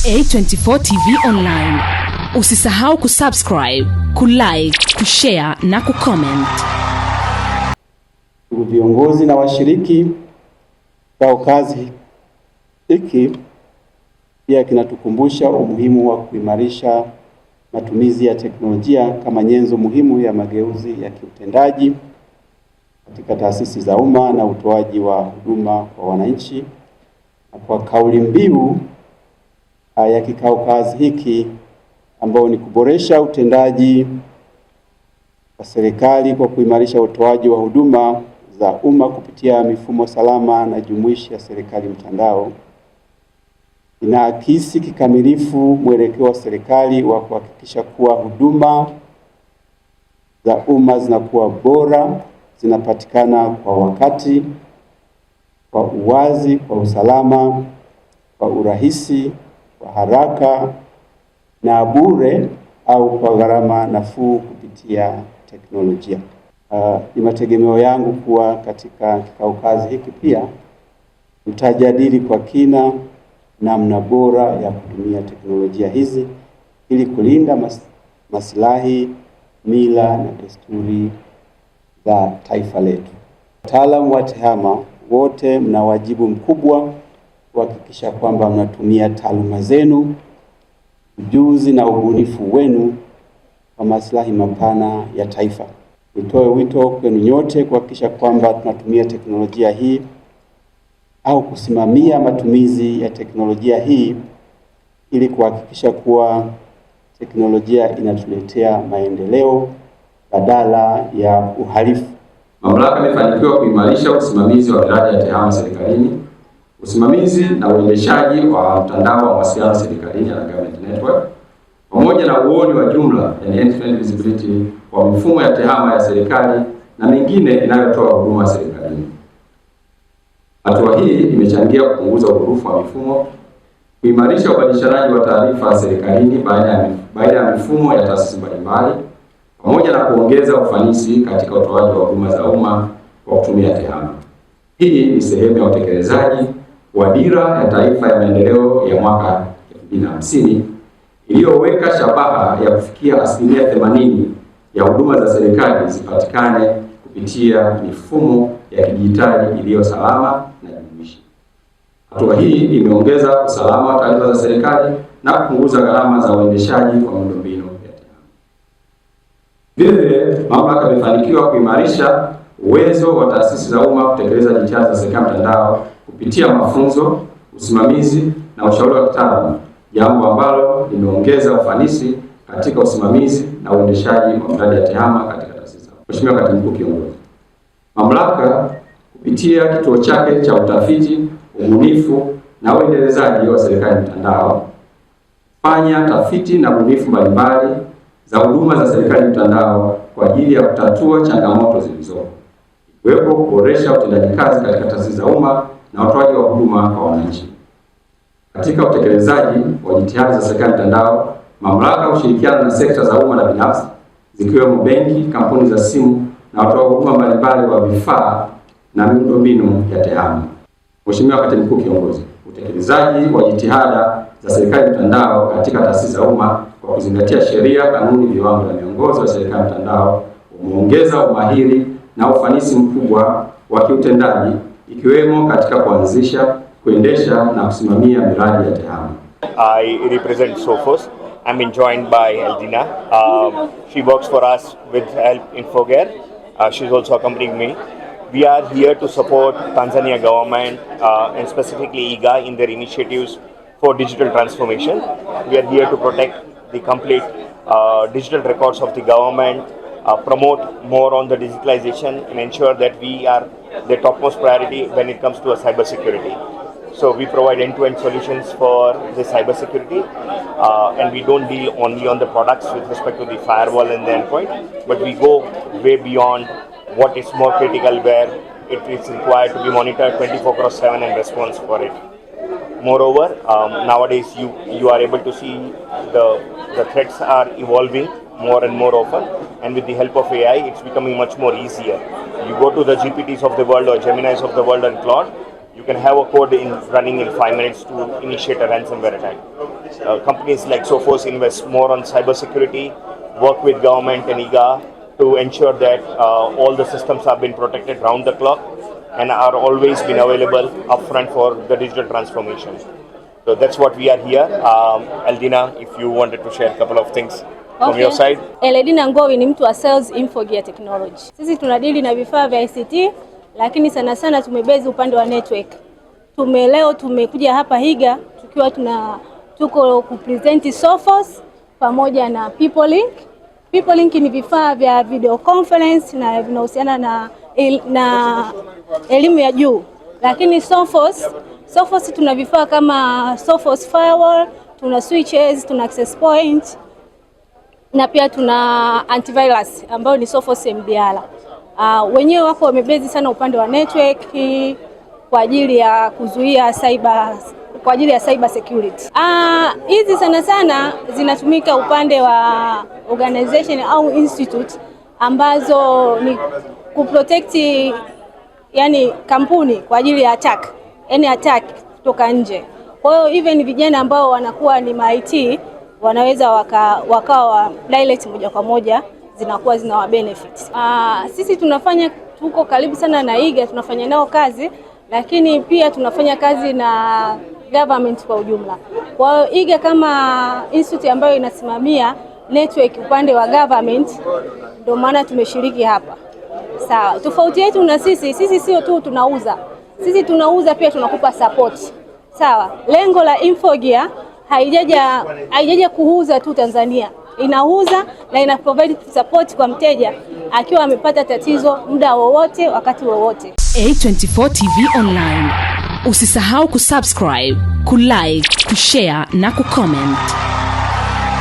A24 TV Online. Usisahau kusubscribe, kulike, kushare na kucomment. Viongozi na washiriki kwa kazi hiki pia kinatukumbusha umuhimu wa kuimarisha matumizi ya teknolojia kama nyenzo muhimu ya mageuzi ya kiutendaji katika taasisi za umma na utoaji wa huduma kwa wananchi. Na kwa kauli mbiu ya kikao kazi hiki ambao ni kuboresha utendaji wa serikali kwa kuimarisha utoaji wa huduma za umma kupitia mifumo salama na jumuishi ya serikali mtandao, inaakisi kikamilifu mwelekeo wa serikali wa kuhakikisha kuwa huduma za umma zinakuwa bora, zinapatikana kwa wakati, kwa uwazi, kwa usalama, kwa urahisi, kwa haraka na bure au kwa gharama nafuu kupitia teknolojia. Ni mategemeo yangu kuwa katika kikao kazi hiki pia mtajadili kwa kina namna bora ya kutumia teknolojia hizi ili kulinda maslahi, mila na desturi za taifa letu. Wataalamu wa TEHAMA wote mna wajibu mkubwa kuhakikisha kwamba mnatumia taaluma zenu, ujuzi na ubunifu wenu kwa maslahi mapana ya taifa. Nitoe wito kwenu nyote kuhakikisha kwamba tunatumia teknolojia hii au kusimamia matumizi ya teknolojia hii ili kuhakikisha kuwa teknolojia inatuletea maendeleo badala ya uhalifu. Mamlaka imefanikiwa kuimarisha usimamizi wa miradi ya TEHAMA serikalini, usimamizi na uendeshaji wa mtandao wa mawasiliano serikalini na government network, pamoja na uoni wa jumla yani end-to-end visibility wa mifumo ya TEHAMA ya serikali na mingine inayotoa huduma serikalini. Hatua hii imechangia kupunguza upungufu wa mifumo, kuimarisha ubadilishanaji wa taarifa serikalini baina ya mifumo ya taasisi mbalimbali, pamoja na kuongeza ufanisi katika utoaji wa huduma za umma kwa kutumia TEHAMA. Hii ni sehemu ya utekelezaji wa Dira ya Taifa ya Maendeleo ya mwaka 2050 iliyoweka shabaha ya kufikia 80% ya huduma za serikali zipatikane kupitia mifumo ya kidijitali iliyo salama na jumuishi. Hatua hii imeongeza usalama wa taarifa za serikali na kupunguza gharama za uendeshaji wa miundombinu ya TEHAMA. Vile mamlaka imefanikiwa kuimarisha uwezo wa taasisi za umma kutekeleza jitihada za serikali mtandao kupitia mafunzo, usimamizi na ushauri wa kitaalamu, jambo ambalo limeongeza ufanisi katika usimamizi na uendeshaji wa miradi ya TEHAMA katika taasisi. Mheshimiwa Katibu Mkuu Kiongozi, mamlaka kupitia kituo chake cha utafiti, ubunifu na uendelezaji wa serikali mtandao fanya tafiti na ubunifu mbalimbali za huduma za serikali mtandao kwa ajili ya kutatua changamoto zilizopo, ikiwepo kuboresha utendaji kazi katika taasisi za umma na utoaji wa huduma kwa wananchi. Katika utekelezaji wa jitihada za serikali mtandao, mamlaka hushirikiana na sekta za umma na binafsi zikiwemo benki, kampuni za simu na watoa huduma mbalimbali wa vifaa na miundombinu ya TEHAMA. Mheshimiwa Katibu Mkuu Kiongozi, utekelezaji wa jitihada za serikali mtandao katika taasisi za umma kwa kuzingatia sheria, kanuni, viwango na miongozo ya serikali mtandao umeongeza umahiri na ufanisi mkubwa wa kiutendaji ikiwemo katika kuanzisha, kuendesha na kusimamia miradi ya TEHAMA. I represent Sophos. I'm joined by Eldina. She works for us with Help Infogare. She's also accompanying me. We are here to support Tanzania government and specifically IGA in their initiatives for digital transformation. We are here to protect the complete digital records of the government, promote more on the digitalization and ensure that we are the topmost priority when it comes to a cyber security. So we provide end-to-end solutions for the cyber security and we don't deal only on the products with respect to the firewall and the endpoint, but we go way beyond what is more critical where it is required to be monitored 24/7 and response for it. Moreover, nowadays you are able to see the threats are evolving more and more often, and with the help of AI it's becoming much more easier. You go to the GPTs of the world or Geminis of the world and Claude, You can have a code running in 5 minutes to initiate a ransomware attack. Companies like Sophos invest more on cybersecurity, work with government and IGA to ensure that all the systems have been protected round the clock and are always been available upfront for the digital transformation. So that's what we are here. Eldina, if you wanted to share a couple of things from your side. Eldina Ngowi ni mtu wa sales Infogear Technology. Sisi tunadili na vifaa vya ICT, lakini sana sana tumebezi upande wa network. Leo tumekuja hapa Higa tukiwa tuko kupresent Sophos pamoja na PeopleLink. PeopleLink ni vifaa vya video conference na vinahusiana na elimu ya juu. Lakini Sophos tuna vifaa kama Sophos Firewall, tuna switches, tuna access point na pia tuna antivirus ambao ni Sophos MDR. Wenyewe wako wamebezi sana upande wa network kwa ajili ya kuzuia cyber security. Hizi sana sana zinatumika upande wa organization au institute ambazo ni kuprotect yani kampuni kwa ajili ya attack kutoka nje. Kwa hiyo even vijana ambao wanakuwa ni IT wanaweza wakawa direct moja kwa moja zinakuwa zinawa benefits. Sisi tuko karibu sana na IGA, tunafanya nao kazi, lakini pia tunafanya kazi na government kwa ujumla. Kwa hiyo IGA kama institute ambayo inasimamia network upande wa government, ndio maana tumeshiriki hapa. Sawa. Tofauti yetu na sisi sio tu tunauza. Sisi tunauza pia tunakupa support. Sawa. Lengo la Infogear haijaja kuuza tu Tanzania. Inauza na ina provide support kwa mteja akiwa amepata tatizo muda wowote wakati wowote. A24 TV Online. Usisahau kusubscribe, kulike, kushare na kucomment.